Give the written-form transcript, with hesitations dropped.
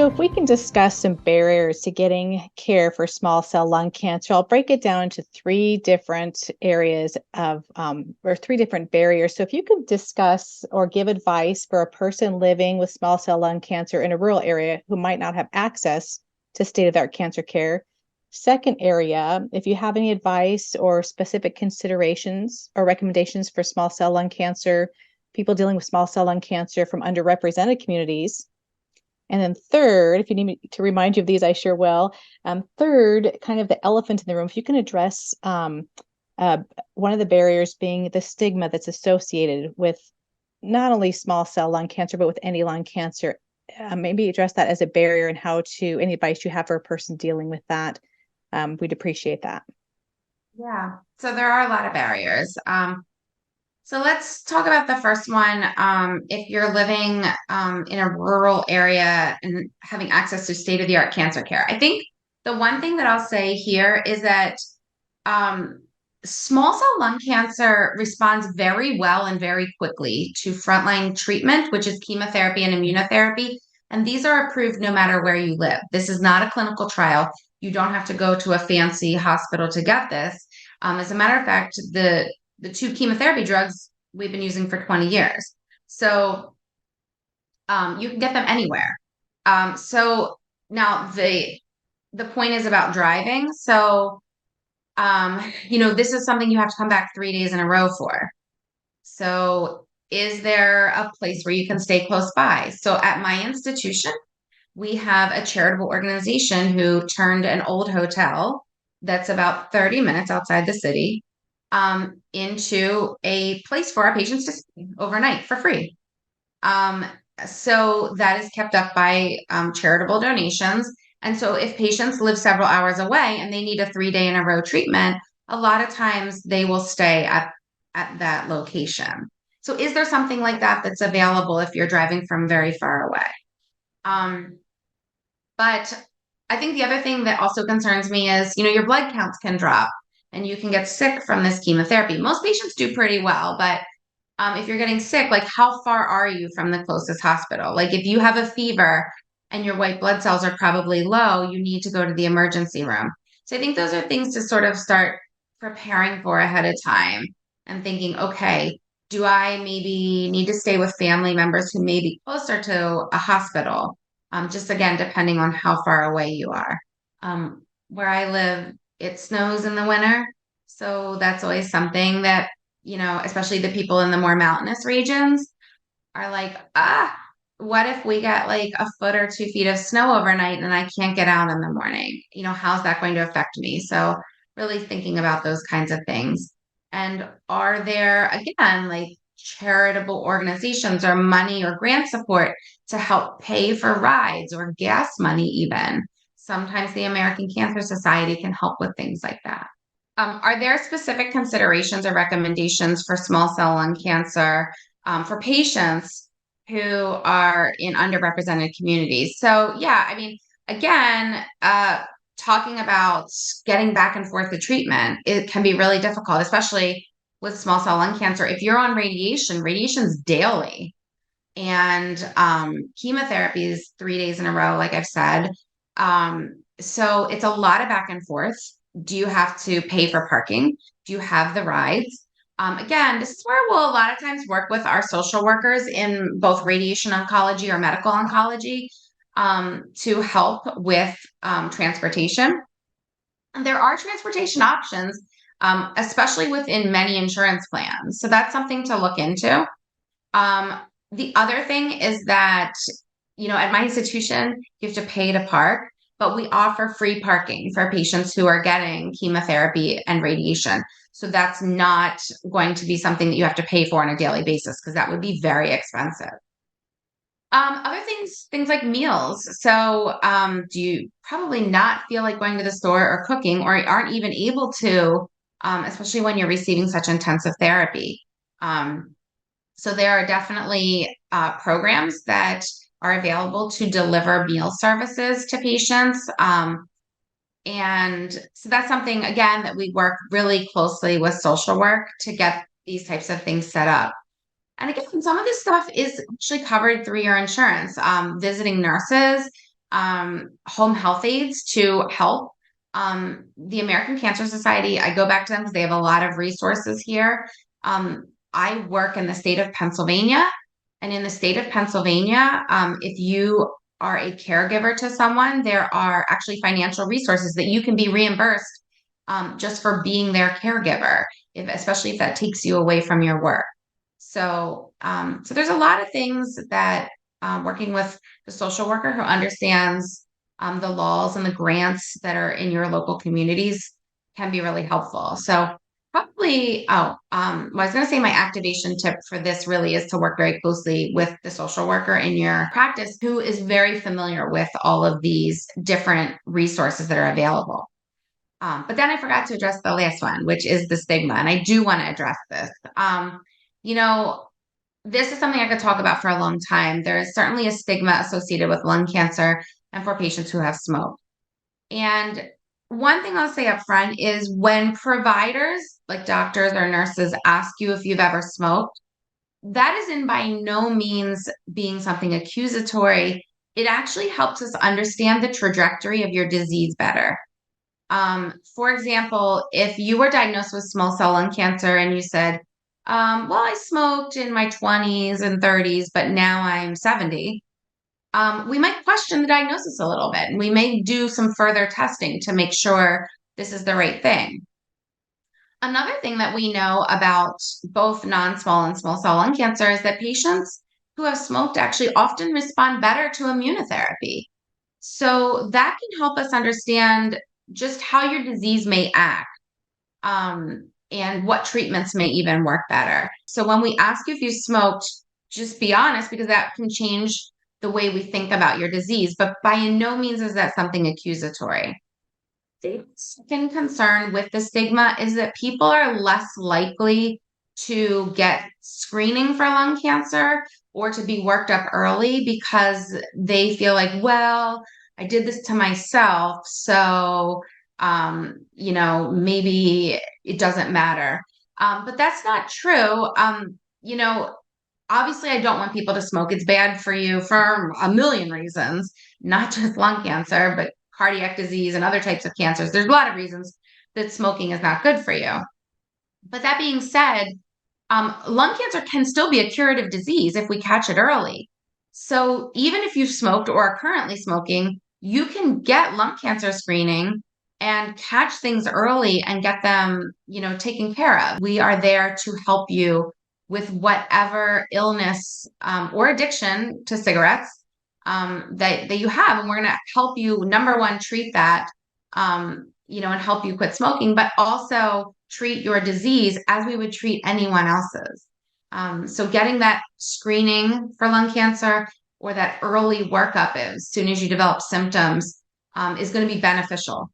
So, if we can discuss some barriers to getting care for small cell lung cancer, I'll break it down into three different areas or three different barriers. So, if you could discuss or give advice for a person living with small cell lung cancer in a rural area who might not have access to state of the art cancer care. Second area, if you have any advice or specific considerations or recommendations for small cell lung cancer, people dealing with small cell lung cancer from underrepresented communities. And then third, if you need me to remind you of these, I sure will. Third, kind of the elephant in the room, if you can address uh, one of the barriers being the stigma that's associated with not only small cell lung cancer, but with any lung cancer. Maybe address that as a barrier and how to, any advice you have for a person dealing with that. We'd appreciate that. Yeah, so there are a lot of barriers. So let's talk about the first one. If you're living in a rural area and having access to state-of-the-art cancer care, I think the one thing that I'll say here is that um, small cell lung cancer responds very well and very quickly to frontline treatment, which is chemotherapy and immunotherapy. And these are approved no matter where you live. This is not a clinical trial. You don't have to go to a fancy hospital to get this. As a matter of fact, the two chemotherapy drugs we've been using for 20 years. So you can get them anywhere. So now the point is about driving. So this is something you have to come back 3 days in a row for. So is there a place where you can stay close by? So at my institution, we have a charitable organization who turned an old hotel that's about 30 minutes outside the city into a place for our patients to stay overnight for free. Um, so that is kept up by charitable donations. And so if patients live several hours away and they need a 3 day in a row treatment, a lot of times they will stay at that location. So is there something like that that's available if you're driving from very far away? Um, but I think the other thing that also concerns me is, your blood counts can drop and you can get sick from this chemotherapy. Most patients do pretty well, but if you're getting sick, like how far are you from the closest hospital? Like if you have a fever and your white blood cells are probably low, you need to go to the emergency room. So I think those are things to sort of start preparing for ahead of time and thinking, okay, do I maybe need to stay with family members who may be closer to a hospital? Just again, depending on how far away you are. Where I live, it snows in the winter. So that's always something that, especially the people in the more mountainous regions are like, what if we get like a foot or 2 feet of snow overnight and I can't get out in the morning? How's that going to affect me? So really thinking about those kinds of things. And are there, again, like charitable organizations or money or grant support to help pay for rides or gas money even? Sometimes the American Cancer Society can help with things like that. Are there specific considerations or recommendations for small cell lung cancer for patients who are in underrepresented communities? So, yeah, I mean, again, talking about getting back and forth to treatment, it can be really difficult, especially with small cell lung cancer. If you're on radiation, radiation's daily, and chemotherapy is 3 days in a row, like I've said. So it's a lot of back and forth. Do you have to pay for parking? Do you have the rides? Again, this is where we'll a lot of times work with our social workers in both radiation oncology or medical oncology to help with transportation. And there are transportation options, especially within many insurance plans. So that's something to look into. Um, the other thing is that, at my institution, you have to pay to park, but we offer free parking for patients who are getting chemotherapy and radiation. So that's not going to be something that you have to pay for on a daily basis because that would be very expensive. Other things like meals. So, do you probably not feel like going to the store or cooking or aren't even able to, especially when you're receiving such intensive therapy? Um, so there are definitely programs that are available to deliver meal services to patients. And so that's something, again, that we work really closely with social work to get these types of things set up. And again, some of this stuff is actually covered through your insurance. Visiting nurses, home health aides to help. The American Cancer Society, I go back to them because they have a lot of resources here. I work in the state of Pennsylvania, and in the state of Pennsylvania, if you are a caregiver to someone, there are actually financial resources that you can be reimbursed just for being their caregiver, especially if that takes you away from your work. So there's a lot of things that working with the social worker who understands the laws and the grants that are in your local communities can be really helpful. So probably, I was going to say my activation tip for this really is to work very closely with the social worker in your practice who is very familiar with all of these different resources that are available. But then I forgot to address the last one, which is the stigma. And I do want to address this. You know, this is something I could talk about for a long time. There is certainly a stigma associated with lung cancer and for patients who have smoked. And one thing I'll say up front is when providers, like doctors or nurses, ask you if you've ever smoked, that is in by no means being something accusatory. It actually helps us understand the trajectory of your disease better. For example, if you were diagnosed with small cell lung cancer and you said, well, I smoked in my 20s and 30s, but now I'm 70, we might question the diagnosis a little bit. And we may do some further testing to make sure this is the right thing. Another thing that we know about both non-small and small cell lung cancer is that patients who have smoked actually often respond better to immunotherapy. So that can help us understand just how your disease may act, and what treatments may even work better. So when we ask you if you smoked, just be honest because that can change the way we think about your disease. But by no means is that something accusatory. The second concern with the stigma is that people are less likely to get screening for lung cancer or to be worked up early because they feel like, well, I did this to myself, so maybe it doesn't matter. But that's not true. Obviously, I don't want people to smoke. It's bad for you for a million reasons, not just lung cancer, but cardiac disease and other types of cancers. There's a lot of reasons that smoking is not good for you. But that being said, lung cancer can still be a curative disease if we catch it early. So even if you've smoked or are currently smoking, you can get lung cancer screening and catch things early and get them, taken care of. We are there to help you with whatever illness or addiction to cigarettes that you have. And we're going to help you, number one, treat that, and help you quit smoking, but also treat your disease as we would treat anyone else's. So getting that screening for lung cancer or that early workup as soon as you develop symptoms is going to be beneficial